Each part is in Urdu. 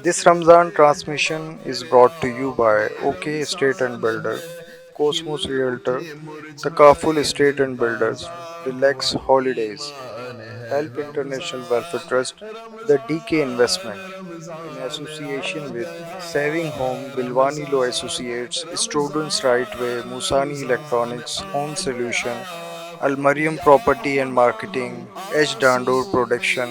This Ramzan transmission is brought to you by OK Estate and Builder, Cosmos Realtor, Takaful Estate and Builders, Relax Holidays, Help International Welfare Trust, the DK Investment, in association with Saving Home, Bilwani Law Associates, Students Right Way, Musani Electronics, Home Solution, Al Mariam Property and Marketing, H. Dandur Production,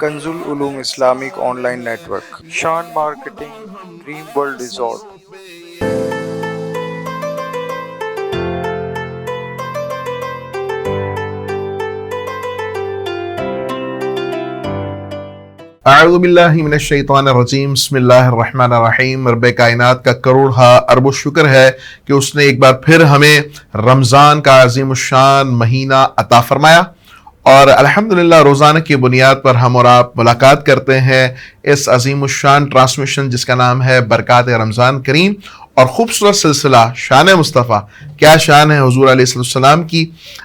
Kanzul Ulum Islamic Online Network, Shan Marketing, Dream World Resort. اعوذ باللہ من الشیطان الرجیم بسم اللہ الرحمن الرحیم۔ رب کائنات کا کروڑ ارب و شکر ہے کہ اس نے ایک بار پھر ہمیں رمضان کا عظیم الشان مہینہ عطا فرمایا، اور الحمدللہ روزانہ کی بنیاد پر ہم اور آپ ملاقات کرتے ہیں اس عظیم الشان ٹرانسمیشن جس کا نام ہے برکات رمضان کریم، اور خوبصورت سلسلہ شان مصطفیٰ، کیا شان ہے حضور علیہ السلام کی۔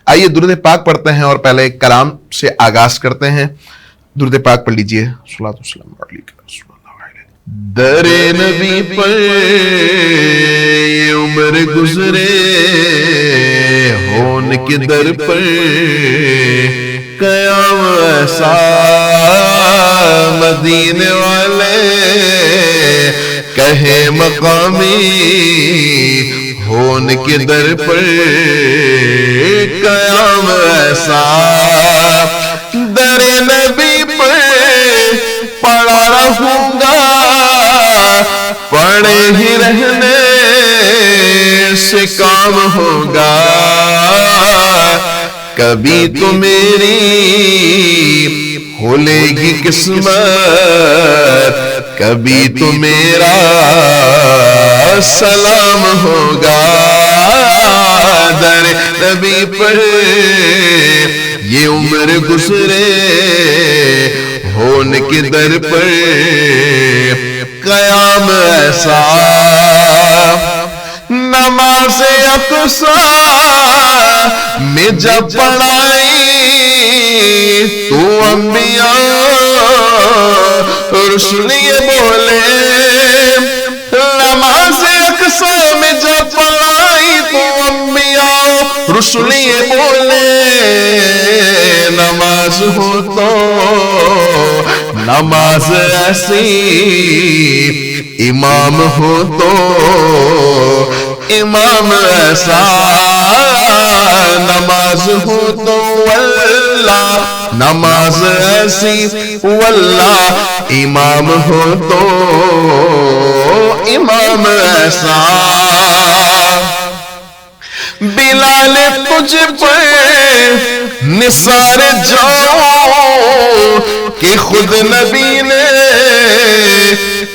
آئیے درود پاک پڑھتے ہیں اور پہلے کلام سے آغاز کرتے ہیں۔ درود پاک پڑھ لیجئے۔ صلوات والسلام علیکم رسول اللہ۔ در نبی پر یہ عمر گزرے، ہون کے در پر قیام ایسا، مدینے والے کہے مقامی، ہون کے در پر قیام ایسا، در نبی پڑا رہوں گا، پڑے ہی رہنے سے کام ہوگا، کبھی تو میری کھولے گی قسمت، کبھی تو میرا سلام ہوگا، در نبی پر یہ عمر گزرے، ہون کے در پر قیام ایسا، نماز اقصی میں جب پڑھائی تو انبیاء رسل یہ بولے، نماز اقصی میں جب پڑھائی تو انبیاء رسل یہ بولے، نماز ہو تو نماز ایسی، امام ہو تو امام ایسا، نماز ہو تو واللہ نماز ایسی، واللہ امام ہو تو امام ایسا، بلال تجھ پر نثار جاؤ کہ خود نبی نے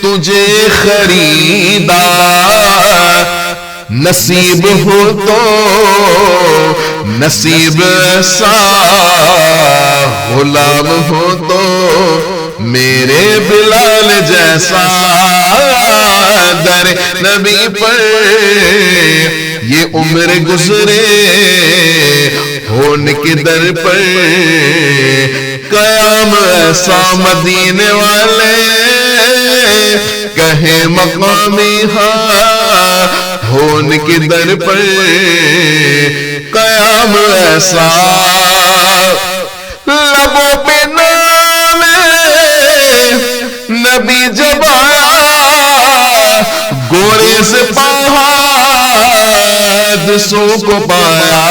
تجھے خریدا، نصیب ہو تو نصیب ایسا، غلام ہو تو میرے بلال جیسا، در نبی پر یہ عمر گزرے، ہون کے در پر قیام ایسا، مدینے والے کہے مقامی، ہاں ہون کے در پر قیام ایسا، لبوں پہ نام نبی جب آیا، گورے سے پہادثوں کو پایا،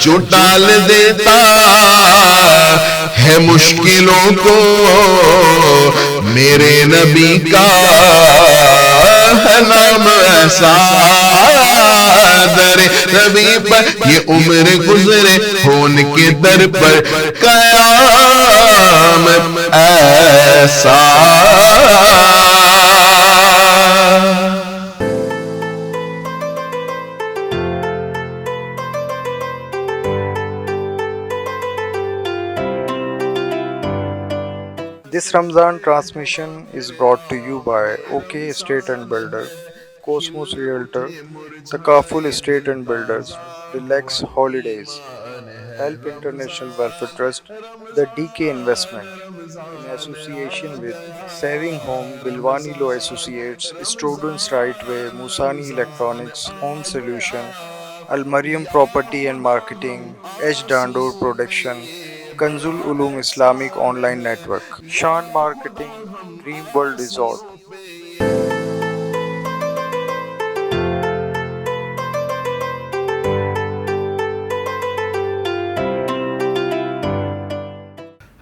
جو ٹال دیتا ہے مشکلوں کو، میرے نبی کا ہے نام ایسا، در نبی پر یہ عمر گزرے، ہون کے در پر قیام ایسا۔ This Ramzan transmission is brought to you by OK Estate and Builder, Cosmos Realtor, Takaful Estate and Builders, Relax Holidays, Help International Welfare Trust, the DK Investment, in association with Saving Home, Bilwani Law Associates, Students Right Way, Musani Electronics, Home Solution, Al Mariam Property and Marketing, H. Dandur Production, Kanzul Ulum Islamic Online Network, Shan Marketing, Dream World Resort.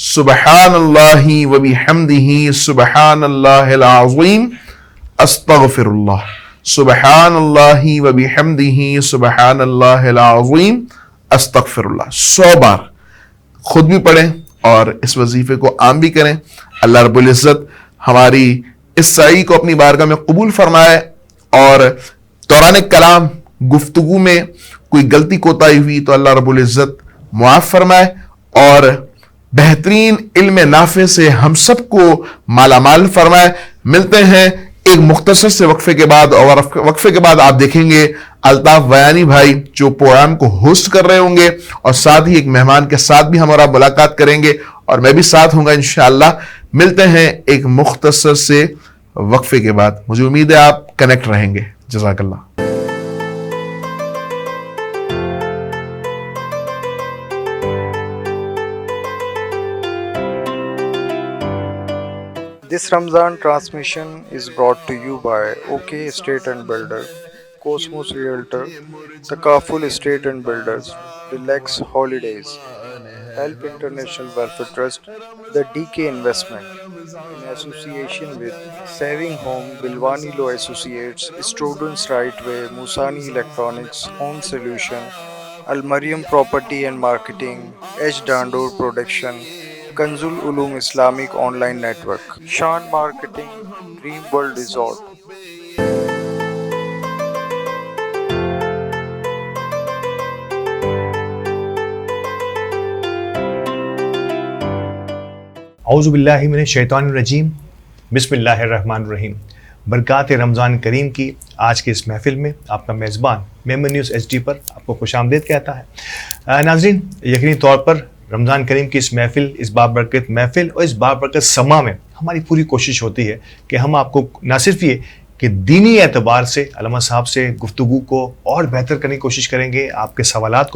سبحان اللہ و بحمدہ سبحان اللہ العظیم استغفر اللہ، سبحان اللہ و بحمدہ سبحان اللہ العظیم استغفر اللہ 100 بار خود بھی پڑھیں اور اس وظیفے کو عام بھی کریں۔ اللہ رب العزت ہماری اس سعی کو اپنی بارگاہ میں قبول فرمائے، اور دوران کلام گفتگو میں کوئی غلطی کوتاہی ہوئی تو اللہ رب العزت معاف فرمائے، اور بہترین علم نافع سے ہم سب کو مالا مال فرمائے۔ ملتے ہیں ایک مختصر سے وقفے کے بعد، اور وقفے کے بعد آپ دیکھیں گے الطاف ویانی بھائی جو پروگرام کو ہوسٹ کر رہے ہوں گے، اور ساتھ ہی ایک مہمان کے ساتھ بھی ہمارا ملاقات کریں گے، اور میں بھی ساتھ ہوں گا انشاءاللہ۔ ملتے ہیں ایک مختصر سے وقفے کے بعد، مجھے امید ہے آپ کنیکٹ رہیں گے۔ جزاک اللہ۔ This Ramzan transmission is brought to you by OK Estate and Builder, Cosmos Realtor, Takaful Estate and Builders, Relax Holidays, Help International Welfare Trust, The DK Investment, in association with Saving Home, Bilwani Law Associates, Students Right Way, Musani Electronics, Home Solution, Al Mariam Property and Marketing, H. Dandur Production, Kanzul Ulum Islamic Online Network, Shan Marketing, Dream World Resort. اعوذ باللہ من الشیطان الرجیم، بسم اللہ الرحمن الرحیم۔ برکات رمضان کریم کی آج کے اس محفل میں آپ کا میزبان میمن نیوز ایچ ڈی پر آپ کو خوش آمدید کہتا ہے۔ ناظرین، یقینی طور پر رمضان کریم کی اس محفل، اس بابرکت محفل اور اس بابرکت سما میں ہماری پوری کوشش ہوتی ہے کہ ہم آپ کو نہ صرف یہ کہ دینی اعتبار سے علامہ صاحب سے گفتگو کو اور بہتر کرنے کی کوشش کریں گے، آپ کے سوالات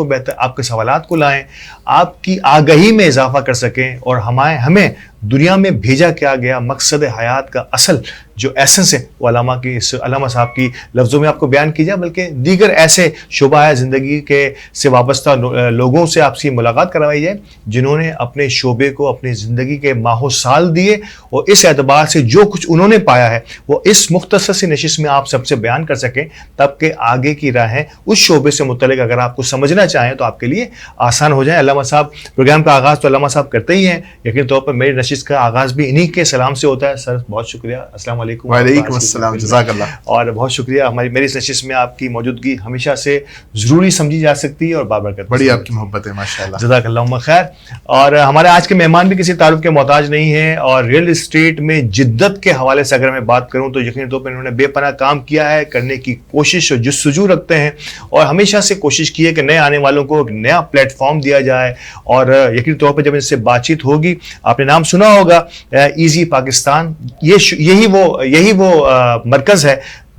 کو لائیں، آپ کی آگہی میں اضافہ کر سکیں، اور ہمیں دنیا میں بھیجا کیا گیا مقصد حیات کا اصل جو ایسنس ہے وہ علامہ صاحب کی لفظوں میں آپ کو بیان کی جائے، بلکہ دیگر ایسے شعبہ زندگی کے سے وابستہ لوگوں سے آپ سے ملاقات کروائی جائے جنہوں نے اپنے شعبے کو اپنی زندگی کے ماہ و سال دیے، اور اس اعتبار سے جو کچھ انہوں نے پایا ہے وہ اس مختصر سی نشست میں آپ سب سے بیان کر سکیں، تب کہ آگے کی راہیں اس شعبے سے متعلق اگر آپ کو سمجھنا چاہیں تو آپ کے لیے آسان ہو جائیں۔ علامہ صاحب پروگرام کا آغاز تو علامہ صاحب کرتے ہی ہیں، یقینی طور پر میری نشست کا آغاز بھی انہی کے سلام سے ہوتا ہے۔ سر بہت شکریہ، السلام علیکم۔ وعلیکم السلام، جزاک اللہ۔ اور بہت شکریہ، میری اس نشست میں آپ کی موجودگی ہمیشہ سے ضروری سمجھی جا سکتی ہے اور بابرکت۔ بڑی آپ کی محبت ہے، ماشاءاللہ، جزاک اللہ خیر۔ اور ہمارے آج کے مہمان بھی کسی تعارف کے محتاج نہیں ہیں، اور ریئل اسٹیٹ میں جدت کے حوالے سے اگر میں بات کروں تو یقینی طور پر انہوں نے بے پناہ کام کیا ہے، کرنے کی کوشش اور جستجو رکھتے ہیں، اور ہمیشہ سے کوشش کی ہے کہ نئے آنے والوں کو ایک نیا پلیٹ فارم دیا جائے۔ اور یقینی طور پر جب ان سے بات چیت ہوگی، آپ نے نام سنا ہوگا ایزی پاکستان، یہی وہ مرکز ہے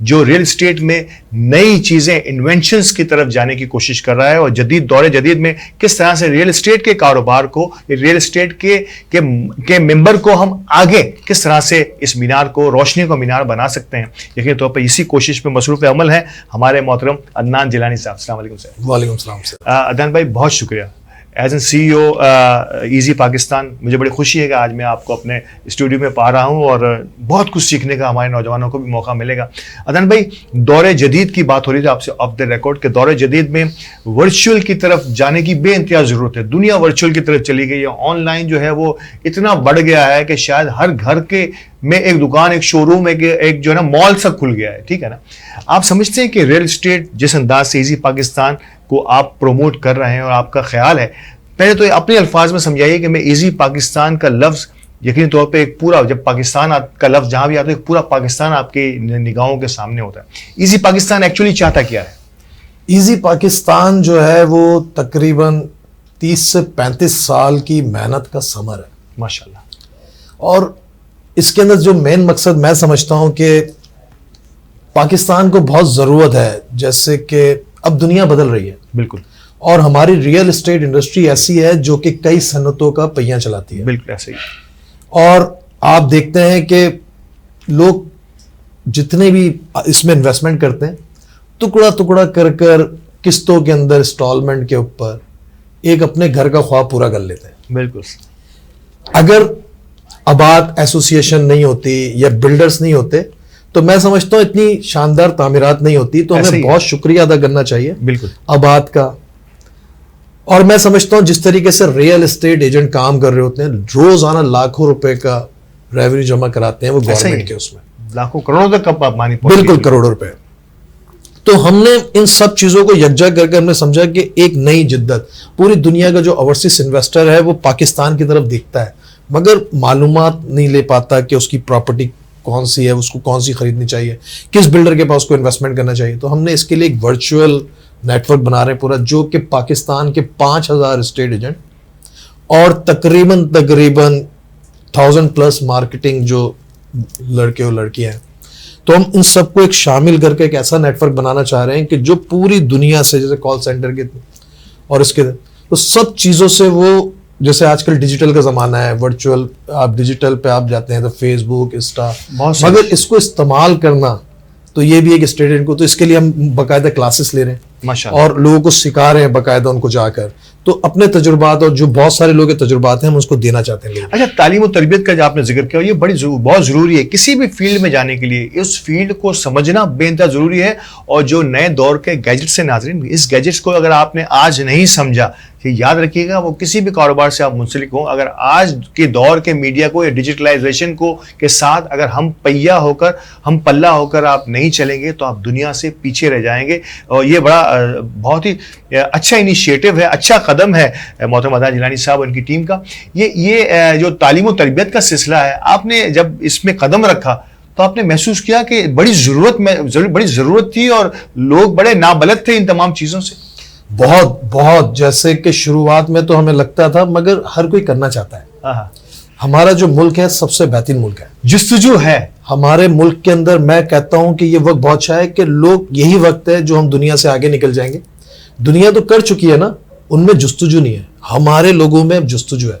جو ریل اسٹیٹ میں نئی چیزیں، انوینشنز کی طرف جانے کی کوشش کر رہا ہے، اور دور جدید میں کس طرح سے ریل اسٹیٹ کے کاروبار کو، ریل اسٹیٹ کے ممبر کو ہم آگے کس طرح سے اس مینار کو، روشنی کو مینار بنا سکتے ہیں۔ یقینی طور پر اسی کوشش میں مصروف عمل ہیں ہمارے محترم عدنان جیلانی صاحب۔ السلام علیکم سر۔ وعلیکم السلام سر۔ عدنان بھائی بہت شکریہ۔ ایز این سی ای او ایزی پاکستان، مجھے بڑی خوشی ہے کہ آج میں آپ کو اپنے اسٹوڈیو میں پا رہا ہوں، اور بہت کچھ سیکھنے کا ہمارے نوجوانوں کو بھی موقع ملے گا۔ عدنان بھائی، دور جدید کی بات ہو رہی تھی آپ سے آف دا ریکارڈ کہ دور جدید میں ورچوئل کی طرف جانے کی بے انتہا ضرورت ہے، دنیا ورچوئل کی طرف چلی گئی ہے، آن لائن جو ہے وہ اتنا بڑھ گیا ہے کہ شاید ہر گھر کے میں ایک دکان، ایک شو روم، ایک جو ہے نا مال سب کھل گیا ہے، ٹھیک ہے نا۔ آپ سمجھتے ہیں کہ ریل اسٹیٹ جس انداز سے ایزی پاکستان کو آپ پروموٹ کر رہے ہیں، اور آپ کا خیال ہے، پہلے تو اپنے الفاظ میں سمجھائیے کہ میں ایزی پاکستان کا لفظ یقینی طور پہ ایک پورا، جب پاکستان کا لفظ جہاں بھی آتا ہے ایک پورا پاکستان آپ کی نگاہوں کے سامنے ہوتا ہے۔ ایزی پاکستان ایکچولی چاہتا کیا ہے؟ ایزی پاکستان جو ہے وہ تقریباً 30 سے 35 سال کی محنت کا ثمر ہے ماشاءاللہ، اور اس کے اندر جو مین مقصد میں سمجھتا ہوں کہ پاکستان کو بہت ضرورت ہے، جیسے کہ اب دنیا بدل رہی ہے، بالکل، اور ہماری ریئل اسٹیٹ انڈسٹری ایسی ہے جو کہ کئی صنعتوں کا پہیہ چلاتی ہے، بالکل ایسے ہی، اور آپ دیکھتے ہیں کہ لوگ جتنے بھی اس میں انویسٹمنٹ کرتے ہیں ٹکڑا ٹکڑا کر قسطوں کے اندر انسٹالمنٹ کے اوپر ایک اپنے گھر کا خواب پورا کر لیتے ہیں۔ بالکل۔ اگر آباد ایسوسیشن نہیں ہوتی یا بلڈرز نہیں ہوتے تو میں سمجھتا ہوں اتنی شاندار تعمیرات نہیں ہوتی. تو ایسے ہمیں ہی بہت شکریہ ادا کرنا چاہیے بالکل آباد کا. اور میں سمجھتا ہوں جس طریقے سے ریئل اسٹیٹ ایجنٹ کام کر رہے ہوتے ہیں, روزانہ لاکھوں روپے کا ریونیو جمع کراتے ہیں وہ ایسا ہی گورنمنٹ کے, اس میں لاکھوں کروڑوں تک کب پانی بالکل کروڑوں روپے. تو ہم نے ان سب چیزوں کو یکجا کر کے ہم نے سمجھا کہ ایک نئی جدت, پوری دنیا کا جو اوورسیز انویسٹر ہے وہ پاکستان کی طرف دیکھتا ہے مگر معلومات نہیں لے پاتا کہ اس کی پراپرٹی کون سی ہے, اس کو کون سی خریدنی چاہیے, کس بلڈر کے پاس کو انویسٹمنٹ کرنا چاہیے. تو ہم نے اس کے لیے ایک ورچوئل نیٹ ورک بنا رہے ہیں پورا, جو کہ پاکستان کے 5000 اسٹیٹ ایجنٹ اور تقریباً 1000+ مارکیٹنگ جو لڑکے اور لڑکیاں ہیں, تو ہم ان سب کو ایک شامل کر کے ایک ایسا نیٹ ورک بنانا چاہ رہے ہیں کہ جو پوری دنیا سے, جیسے کال سینٹر کے اور اس کے تو سب چیزوں سے وہ, جیسے آج کل ڈیجیٹل کا زمانہ ہے, ورچوئل آپ ڈیجیٹل پہ آپ جاتے ہیں تو فیس بک, انسٹا, مگر اس کو استعمال کرنا تو یہ بھی ایک اسٹوڈنٹ کو, تو اس کے لیے ہم باقاعدہ کلاسز لے رہے ہیں ماشاءاللہ, اور لوگوں کو سکھا رہے ہیں باقاعدہ ان کو جا کر. تو اپنے تجربات اور جو بہت سارے لوگ کے تجربات ہیں ہم اس کو دینا چاہتے ہیں لوگوں کو. اچھا تعلیم و تربیت کا جو آپ نے ذکر کیا, یہ بہت ضروری ہے کسی بھی فیلڈ میں جانے کے لیے. اس فیلڈ کو سمجھنا بے انتہا ضروری ہے. اور جو نئے دور کے گیجٹس ہیں ناظرین, اس گیجٹس کو اگر آپ نے آج نہیں سمجھا, یاد رکھیے گا وہ کسی بھی کاروبار سے آپ منسلک ہوں, اگر آج کے دور کے میڈیا کو یا ڈیجیٹلائزیشن کو کے ساتھ اگر ہم پہیا ہو کر, ہم پلہ ہو کر آپ نہیں چلیں گے تو آپ دنیا سے پیچھے رہ جائیں گے. اور یہ بڑا بہت ہی اچھا انیشیٹو ہے, اچھا قدم ہے محترم عدنان جیلانی صاحب اور ان کی ٹیم کا. یہ جو تعلیم و تربیت کا سلسلہ ہے, آپ نے جب اس میں قدم رکھا تو آپ نے محسوس کیا کہ بڑی ضرورت تھی اور لوگ بڑے نابلد تھے ان تمام چیزوں سے؟ بہت جیسے کہ شروعات میں تو ہمیں لگتا تھا, مگر ہر کوئی کرنا چاہتا ہے. ہمارا جو ملک ہے سب سے بہترین ملک ہے, جستجو ہے ہمارے ملک کے اندر. میں کہتا ہوں کہ یہ وقت بہت اچھا ہے کہ لوگ, یہی وقت ہے جو ہم دنیا سے آگے نکل جائیں گے. دنیا تو کر چکی ہے نا, ان میں جستجو نہیں ہے, ہمارے لوگوں میں اب جستجو ہے.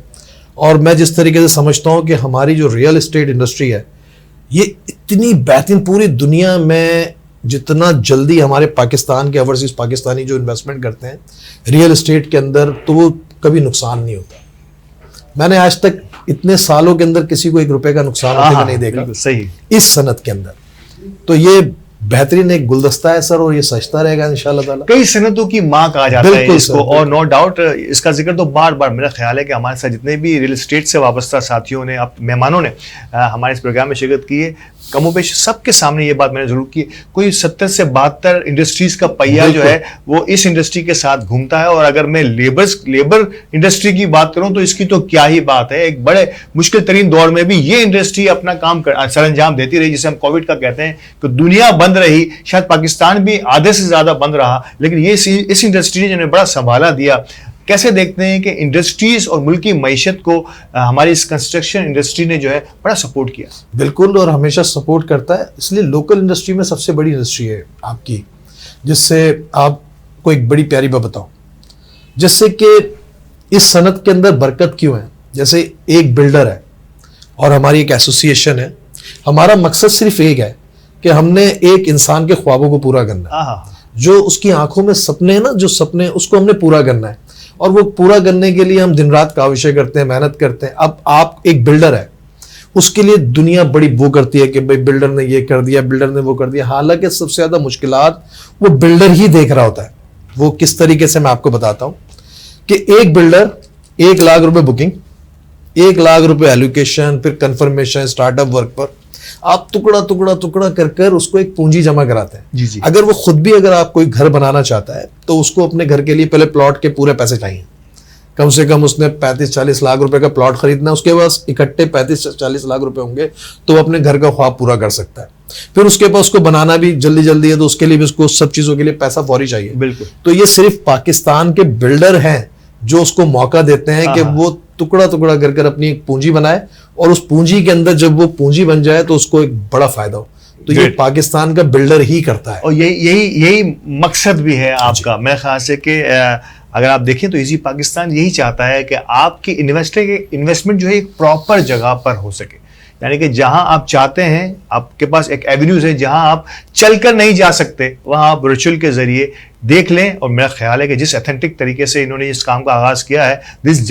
اور میں جس طریقے سے سمجھتا ہوں کہ ہماری جو ریئل اسٹیٹ انڈسٹری ہے یہ اتنی بہترین, پوری دنیا میں جتنا جلدی ہمارے پاکستان کے اوورسیز پاکستانی جو انویسٹمنٹ کرتے ہیں ریئل اسٹیٹ کے اندر, تو وہ کبھی نقصان نہیں ہوتا. میں نے آج تک اتنے سالوں کے اندر کسی کو 1 روپے کا نقصان ہوتے ہوئے نہیں دیکھا صحیح اس صنعت کے اندر. تو یہ بہترین ایک گلدستہ ہے سر, اور یہ سجتا رہے گا انشاءاللہ تعالیٰ. کئی صنعتوں کی ماں کہا جاتا ہے اس کو, سر, اور نو ڈاؤٹ اس کا ذکر تو بار بار میرا خیال ہے کہ ہمارے ساتھ جتنے بھی ریئل اسٹیٹ سے وابستہ ساتھیوں نے, مہمانوں نے ہمارے اس پروگرام میں شرکت کی ہے, کم و بیش سب کے سامنے یہ بات میں نے ضرور کی, کوئی 70 سے 72 انڈسٹریز کا پہیا جو ہے وہ اس انڈسٹری کے ساتھ گھومتا ہے. اور اگر میں لیبر انڈسٹری کی بات کروں تو اس کی تو کیا ہی بات ہے. ایک بڑے مشکل ترین دور میں بھی یہ انڈسٹری اپنا کام سر انجام دیتی رہی, جسے ہم کووڈ کا کہتے ہیں کہ دنیا بند رہی, شاید پاکستان بھی آدھے سے زیادہ بند رہا, لیکن یہ اس انڈسٹری نے جنہیں بڑا سنبھالا دیا. کیسے دیکھتے ہیں کہ انڈسٹریز اور ملکی معیشت کو ہماری اس کنسٹرکشن انڈسٹری نے جو ہے بڑا سپورٹ کیا؟ بالکل, اور ہمیشہ سپورٹ کرتا ہے. اس لیے لوکل انڈسٹری میں سب سے بڑی انڈسٹری ہے آپ کی, جس سے آپ کو ایک بڑی پیاری بات بتاؤں, جس سے کہ اس صنعت کے اندر برکت کیوں ہے. جیسے ایک بلڈر ہے اور ہماری ایک ایسوسیشن ہے, ہمارا مقصد صرف ایک ہے کہ ہم نے ایک انسان کے خوابوں کو پورا کرنا ہے. جو اس کی آنکھوں میں سپنے ہیں نا, جو سپنے, اس کو ہم نے پورا کرنا ہے. اور وہ پورا کرنے کے لیے ہم دن رات کاوشیں کرتے ہیں, محنت کرتے ہیں. اب آپ ایک بلڈر ہے, اس کے لیے دنیا بڑی وہ کرتی ہے کہ بھائی بلڈر نے یہ کر دیا, بلڈر نے وہ کر دیا. حالانکہ سب سے زیادہ مشکلات وہ بلڈر ہی دیکھ رہا ہوتا ہے. وہ کس طریقے سے, میں آپ کو بتاتا ہوں کہ ایک بلڈر 1 لاکھ روپے بکنگ, 1 لاکھ روپے ایلوکیشن, پھر کنفرمیشن, اسٹارٹ اپ ورک پر آپ ٹکڑا کر اس کو ایک پونجی جمع کراتے ہیں. جی. اگر وہ خود بھی اگر آپ کوئی گھر بنانا چاہتا ہے تو اس کو اپنے گھر کے لیے پہلے پلاٹ کے پورے پیسے چاہیے. کم سے کم اس نے 35-40 لاکھ روپے کا پلاٹ خریدنا ہے, اس کے پاس اکٹھے 35-40 لاکھ روپے ہوں گے تو وہ اپنے گھر کا خواب پورا کر سکتا ہے. پھر اس کے پاس اس کو بنانا بھی جلدی ہے, تو اس کے لیے بھی اس کو سب چیزوں کے لیے پیسہ فوری چاہیے. بالکل. تو یہ صرف پاکستان کے بلڈر ہیں جو اس کو موقع دیتے ہیں کہ وہ ٹکڑا کر اپنی ایک پونجی بنائے, اور اس پونجی کے اندر جب وہ پونجی بن جائے تو اس کو ایک بڑا فائدہ ہو. تو یہ پاکستان کا بلڈر ہی کرتا ہے, اور یہی مقصد بھی ہے آپ کا. میرے خیال سے کہ اگر آپ دیکھیں تو ایزی پاکستان یہی چاہتا ہے کہ آپ کی انویسٹمنٹ جو ہے ایک پراپر جگہ پر ہو سکے. یعنی کہ جہاں آپ چاہتے ہیں, آپ کے پاس ایک ایونیوز ہے جہاں آپ چل کر نہیں جا سکتے, وہاں آپ ورچوئل کے ذریعے دیکھ لیں. اور میرا خیال ہے کہ جس اتھینٹک طریقے سے انہوں نے اس کام کا آغاز کیا ہے, جس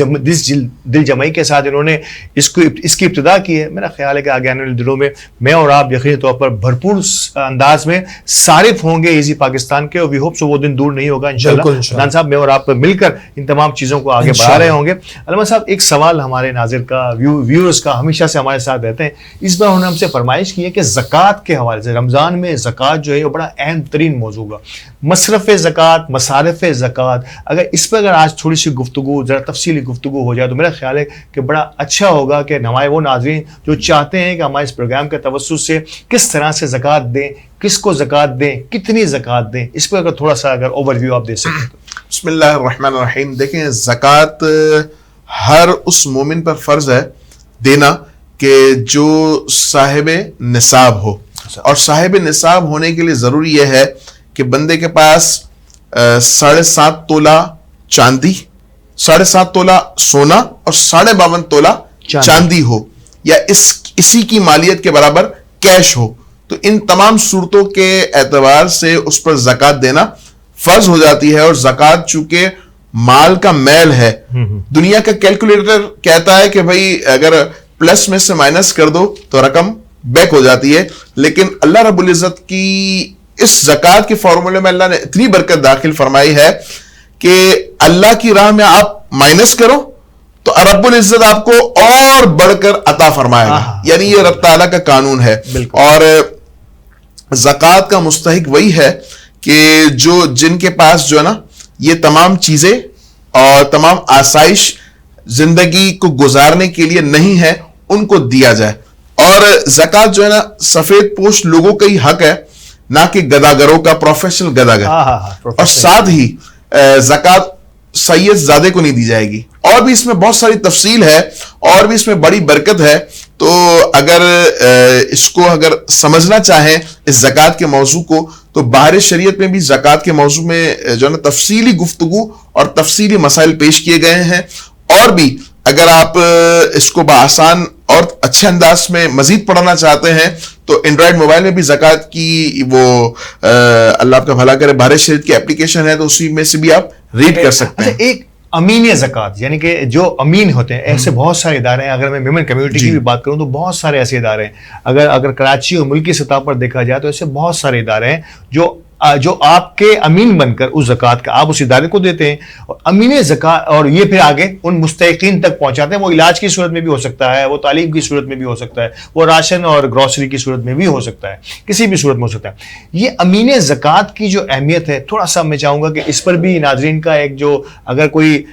دل جمعی کے ساتھ انہوں نے اس کی ابتدا کی ہے, میرا خیال ہے کہ آگے آنے والے دنوں میں میں اور آپ یقینی طور پر بھرپور انداز میں صارف ہوں گے ایزی پاکستان کے, اور وی ہوپ سو وہ دن دور نہیں ہوگا انشاءاللہ. عدنان صاحب, میں اور آپ مل کر ان تمام چیزوں کو آگے بڑھا رہے ہوں گے. علامہ صاحب, ایک سوال ہمارے ناظر کا, ویورز کا, ہمیشہ سے ہمارے ساتھ رہتے ہیں. اس بار انہوں نے ہم سے فرمائش کی ہے کہ زکوٰۃ کے حوالے سے, رمضان میں زکوٰۃ جو ہے وہ بڑا اہم ترین موضوع گا. مصرف زکوٰۃ, مصارف زکوٰۃ, اگر آج تھوڑی سی گفتگو, ذرا تفصیلی گفتگو ہو جائے تو میرا خیال ہے کہ بڑا اچھا ہوگا کہ ہمارے وہ ناظرین جو چاہتے ہیں کہ ہمارے اس پروگرام کے توسط سے کس طرح سے زکوٰۃ دیں, کس کو زکوٰۃ دیں, کتنی زکوٰۃ دیں, اس پر اگر تھوڑا سا اگر اوور ویو آپ دے سکیں. بسم اللہ الرحمن الرحیم. دیکھیں, زکوٰۃ ہر اس مومن پر فرض ہے دینا کہ جو صاحب نصاب ہو, اور صاحب نصاب ہونے کے لیے ضروری یہ ہے کہ بندے کے پاس 7.5 تولہ چاندی, 7.5 تولہ سونا اور 52.5 تولہ چاندی ہو, یا اسی کی مالیت کے برابر کیش ہو. تو ان تمام صورتوں کے اعتبار سے اس پر زکوٰۃ دینا فرض ہو جاتی ہے. اور زکوٰۃ چونکہ مال کا میل ہے, دنیا کا کیلکولیٹر کہتا ہے کہ بھائی اگر پلس میں سے مائنس کر دو تو رقم بیک ہو جاتی ہے, لیکن اللہ رب العزت کی اس زکوٰۃ کے فارمولے میں اللہ نے اتنی برکت داخل فرمائی ہے کہ اللہ کی راہ میں آپ مائنس کرو تو رب العزت آپ کو اور بڑھ کر عطا فرمائے گا. یعنی یہ رب تعالیٰ کا قانون ہے. اور زکوٰۃ کا مستحق وہی ہے کہ جن کے پاس جو ہے نا یہ تمام چیزیں اور تمام آسائش زندگی کو گزارنے کے لیے نہیں ہے, ان کو دیا جائے. اور زکوٰۃ جو ہے نا سفید پوش لوگوں کا ہی حق ہے, نہ کہ گداگروں کا, پروفیشنل گداگر. اور ساتھ ہی زکوٰۃ سید زادے کو نہیں دی جائے گی. اور بھی اس میں بہت ساری تفصیل ہے, اور بھی اس میں بڑی برکت ہے. تو اگر اس کو اگر سمجھنا چاہیں اس زکوٰۃ کے موضوع کو, تو باہر شریعت میں بھی زکوٰۃ کے موضوع میں جو ہے نا تفصیلی گفتگو اور تفصیلی مسائل پیش کیے گئے ہیں. اور بھی اگر آپ اس کو بآسان اور اچھے انداز میں مزید پڑھنا چاہتے ہیں تو اینڈرائڈ موبائل میں بھی زکوٰۃ کی وہ اللہ آپ کا بھلا کرے باہر شریعت کی اپلیکیشن ہے, تو اسی میں سے بھی آپ ریڈ کر سکتے ہیں. ایک امین زکوٰۃ, یعنی کہ جو امین ہوتے ہیں, ایسے بہت سارے ادارے ہیں. اگر میں ویمن کمیونٹی کی بھی بات کروں تو بہت سارے ایسے ادارے ہیں. اگر کراچی اور ملکی سطح پر دیکھا جائے تو ایسے بہت سارے ادارے ہیں جو آپ کے امین بن کر اس زکوٰۃ کا آپ اس ادارے کو دیتے ہیں, اور امین زکوٰۃ, اور یہ پھر آگے ان مستحقین تک پہنچاتے ہیں. وہ علاج کی صورت میں بھی ہو سکتا ہے, وہ تعلیم کی صورت میں بھی ہو سکتا ہے, وہ راشن اور گروسری کی صورت میں بھی ہو سکتا ہے, کسی بھی صورت میں ہو سکتا ہے. یہ امین زکوٰۃ کی جو اہمیت ہے, تھوڑا سا میں چاہوں گا کہ اس پر بھی ناظرین کا ایک جو اگر کوئی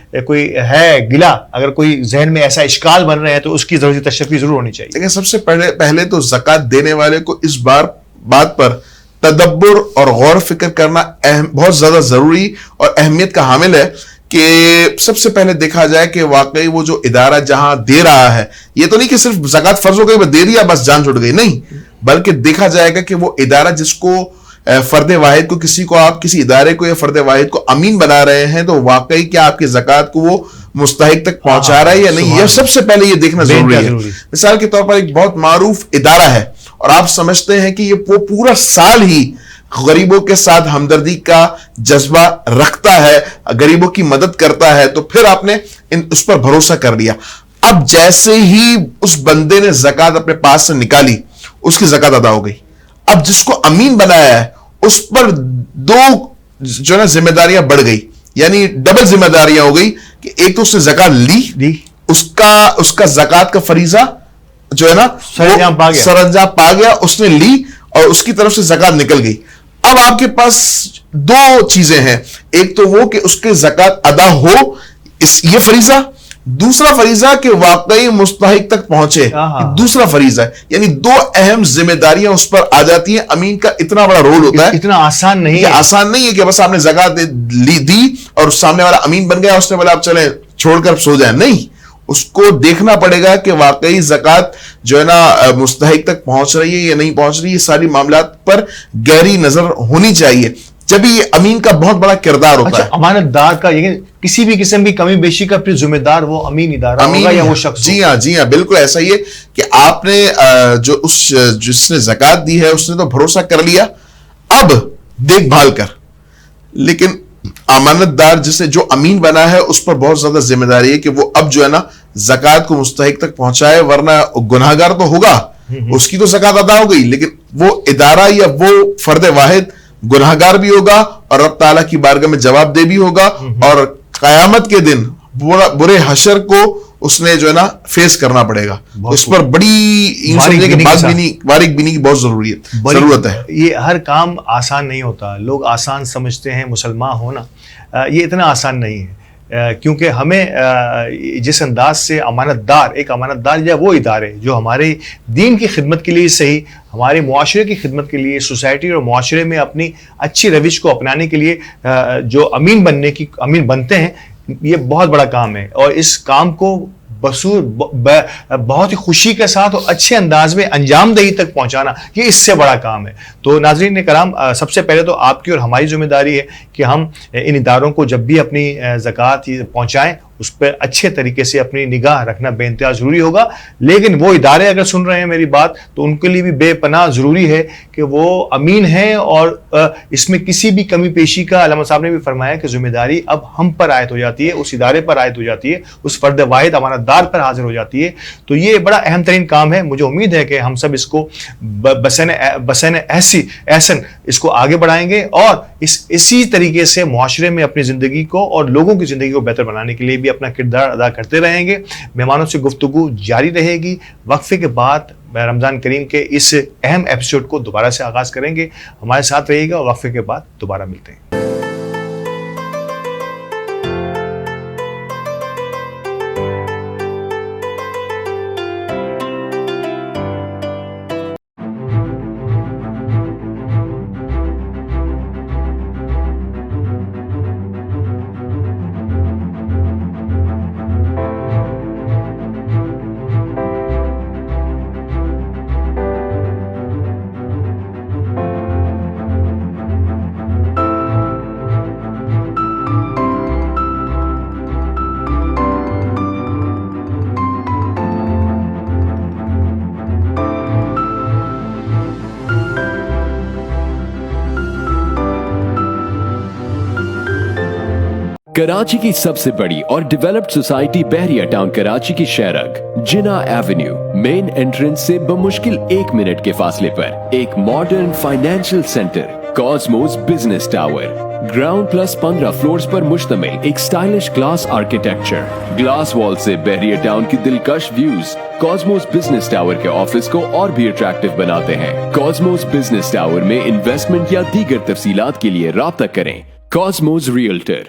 ہے گلا, اگر کوئی ذہن میں ایسا اشکال بن رہے ہیں تو اس کی ضروری تشفی ضرور ہونی چاہیے. لیکن سب سے پہلے تو زکوٰۃ دینے والے کو اس بات پر تدبر اور غور فکر کرنا بہت زیادہ ضروری اور اہمیت کا حامل ہے کہ سب سے پہلے دیکھا جائے کہ واقعی وہ جو ادارہ جہاں دے رہا ہے, یہ تو نہیں کہ صرف زکوٰۃ فرض ہو گئی دے دیا بس جان چھوٹ گئی, نہیں, بلکہ دیکھا جائے گا کہ وہ ادارہ جس کو فرد واحد کو کسی ادارے کو یا فرد واحد کو امین بنا رہے ہیں, تو واقعی کیا آپ کی زکوٰۃ کو وہ مستحق تک پہنچا رہا ہے یا نہیں, یہ سب سے پہلے یہ دیکھنا ضروری ہے. مثال کے طور پر ایک بہت معروف ادارہ ہے اور آپ سمجھتے ہیں کہ وہ پورا سال ہی غریبوں کے ساتھ ہمدردی کا جذبہ رکھتا ہے, غریبوں کی مدد کرتا ہے, تو پھر آپ نے اس پر بھروسہ کر لیا. اب جیسے ہی اس بندے نے زکوٰۃ اپنے پاس سے نکالی, اس کی زکوٰۃ ادا ہو گئی. اب جس کو امین بنایا ہے اس پر دو جو ہے نا ذمہ داریاں بڑھ گئی, یعنی ڈبل ذمہ داریاں ہو گئی کہ ایک تو اس نے زکوٰۃ لی, اس کا زکوٰۃ کا فریضہ جو ہے نا سرانجام پا گیا, اس نے لی اور اس کی طرف سے زکوٰۃ نکل گئی. اب آپ کے پاس دو چیزیں ہیں, ایک تو وہ کہ اس کے زکوٰۃ ادا ہو, یہ فریضہ, دوسرا فریضہ کہ واقعی مستحق تک پہنچے, دوسرا فریضہ ہے. یعنی دو اہم ذمہ داریاں اس پر آ جاتی ہیں. امین کا اتنا بڑا رول ہوتا ہے, اتنا آسان نہیں ہے, آسان نہیں ہے کہ بس آپ نے زکوٰۃ دی اور سامنے والا امین بن گیا, اس نے بولا آپ چلیں چھوڑ کر سو جائیں, نہیں, اس کو دیکھنا پڑے گا کہ واقعی زکوٰۃ جو ہے نا مستحق تک پہنچ رہی ہے یا نہیں پہنچ رہی ہے. یہ ساری معاملات پر گہری نظر ہونی چاہیے, جب یہ امین کا بہت بڑا کردار ہوتا ہے. امانت دار کا کسی بھی قسم کی کمی بیشی کا پھر ذمہ دار وہ امین ادارہ ہوگا یا وہ شخص. جی ہاں بالکل ایسا ہی ہے کہ آپ نے جس نے زکوٰۃ دی ہے اس نے تو بھروسہ کر لیا, اب دیکھ بھال کر لیکن امانت دار جسے جو امین بنا ہے اس پر بہت زیادہ ذمہ داری ہے کہ وہ اب جو ہے نا زکوٰۃ کو مستحق تک پہنچائے، ورنہ گناہ گار تو ہوگا، اس کی تو زکوٰۃ ادا ہو گئی، لیکن وہ ادارہ یا وہ فرد واحد گناہ گار بھی ہوگا اور رب تعالیٰ کی بارگاہ میں جواب دہ بھی ہوگا، اور قیامت کے دن برے حشر کو اس نے جو ہے نا فیس کرنا پڑے گا. اس پر بڑی باریک بینی کی بہت ضرورت ہے. یہ ہر کام آسان نہیں ہوتا. لوگ آسان سمجھتے ہیں مسلمان ہونا، یہ اتنا آسان نہیں ہے، کیونکہ ہمیں جس انداز سے ایک امانت دار یا وہ ادارے جو ہمارے دین کی خدمت کے لیے صحیح، ہمارے معاشرے کی خدمت کے لیے، سوسائٹی اور معاشرے میں اپنی اچھی روش کو اپنانے کے لیے جو امین بنتے ہیں، یہ بہت بڑا کام ہے. اور اس کام کو بہت ہی خوشی کے ساتھ اور اچھے انداز میں انجام دہی تک پہنچانا، یہ اس سے بڑا کام ہے. تو ناظرین کرام، سب سے پہلے تو آپ کی اور ہماری ذمہ داری ہے کہ ہم ان اداروں کو جب بھی اپنی زکوٰۃ پہنچائیں اس پہ اچھے طریقے سے اپنی نگاہ رکھنا بے انتہا ضروری ہوگا. لیکن وہ ادارے اگر سن رہے ہیں میری بات، تو ان کے لیے بھی بے پناہ ضروری ہے کہ وہ امین ہیں، اور اس میں کسی بھی کمی پیشی کا علامہ صاحب نے بھی فرمایا کہ ذمہ داری اب ہم پر عائد ہو جاتی ہے، اس ادارے پر عائد ہو جاتی ہے، اس فرد واحد امانت دار پر حاضر ہو جاتی ہے. تو یہ بڑا اہم ترین کام ہے. مجھے امید ہے کہ ہم سب اس کو بسن احسن اس کو آگے بڑھائیں گے، اور اسی طریقے سے معاشرے میں اپنی زندگی کو اور لوگوں کی زندگی کو بہتر بنانے کے لیے بھی اپنا کردار ادا کرتے رہیں گے. مہمانوں سے گفتگو جاری رہے گی. وقفے کے بعد رمضان کریم کے اس اہم ایپیسوڈ کو دوبارہ سے آغاز کریں گے. ہمارے ساتھ رہیے گا، اور وقفے کے بعد دوبارہ ملتے ہیں. کراچی کی سب سے بڑی اور ڈیولپڈ سوسائٹی بحریہ ٹاؤن کراچی کی شہرک جنا ایونیو مین انٹرنس سے بمشکل 1 منٹ کے فاصلے پر ایک modern financial centre Cosmos business tower, ground plus 15 floors پر مشتمل ایک سٹائلش گلاس آرکیٹیکچر، گلاس وال سے بحریہ ٹاؤن کی دلکش ویوز کاسموس بزنس ٹاور کے آفس کو اور بھی اٹریکٹیو بناتے ہیں. کاسموس بزنس ٹاور میں انویسٹمنٹ یا دیگر تفصیلات کے لیے رابطہ کریں. Cosmos realtor.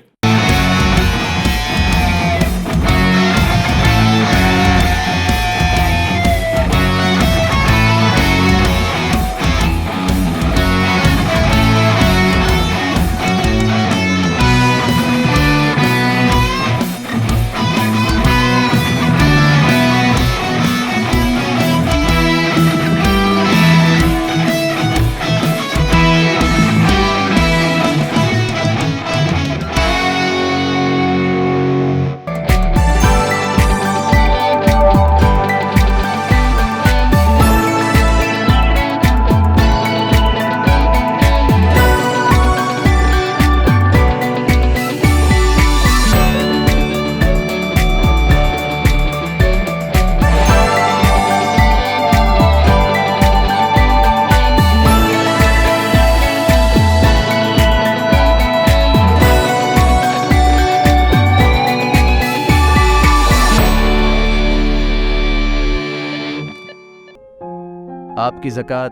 آپ کی زکوٰۃ